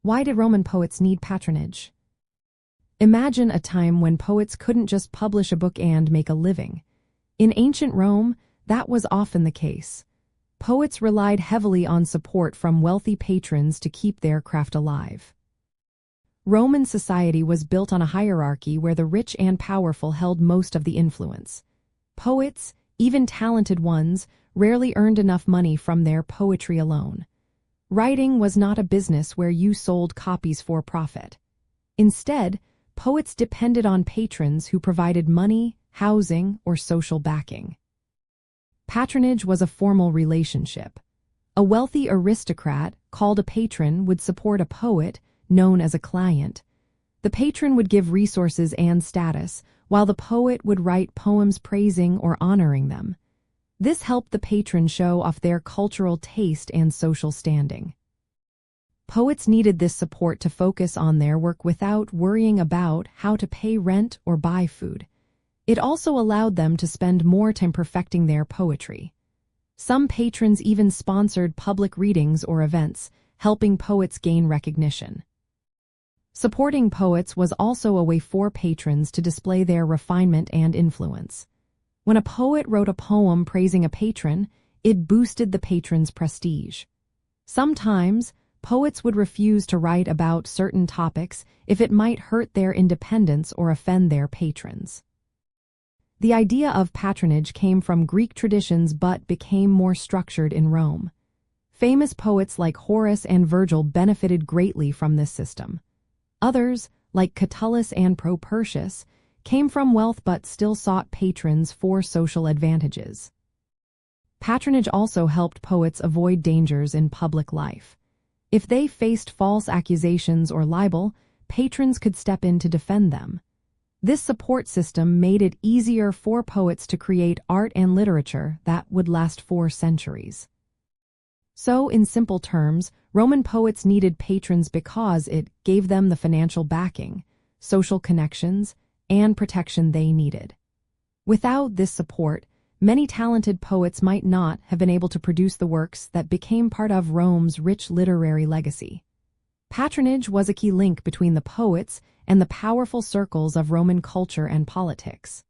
Why did Roman poets need patronage? Imagine a time when poets couldn't just publish a book and make a living. In ancient Rome, that was often the case. Poets relied heavily on support from wealthy patrons to keep their craft alive. Roman society was built on a hierarchy where the rich and powerful held most of the influence. Poets, even talented ones, rarely earned enough money from their poetry alone. Writing was not a business where you sold copies for profit. Instead, poets depended on patrons who provided money, housing, or social backing. Patronage was a formal relationship. A wealthy aristocrat, called a patron, would support a poet, known as a client. The patron would give resources and status, while the poet would write poems praising or honoring them. This helped the patron show off their cultural taste and social standing. Poets needed this support to focus on their work without worrying about how to pay rent or buy food. It also allowed them to spend more time perfecting their poetry. Some patrons even sponsored public readings or events, helping poets gain recognition. Supporting poets was also a way for patrons to display their refinement and influence. When a poet wrote a poem praising a patron, it boosted the patron's prestige. Sometimes, poets would refuse to write about certain topics if it might hurt their independence or offend their patrons. The idea of patronage came from Greek traditions but became more structured in Rome. Famous poets like Horace and Virgil benefited greatly from this system. Others, like Catullus and Propertius, came from wealth but still sought patrons for social advantages. Patronage also helped poets avoid dangers in public life. If they faced false accusations or libel, patrons could step in to defend them. This support system made it easier for poets to create art and literature that would last for centuries. So, in simple terms, Roman poets needed patrons because it gave them the financial backing, social connections, and protection they needed. Without this support, many talented poets might not have been able to produce the works that became part of Rome's rich literary legacy. Patronage was a key link between the poets and the powerful circles of Roman culture and politics.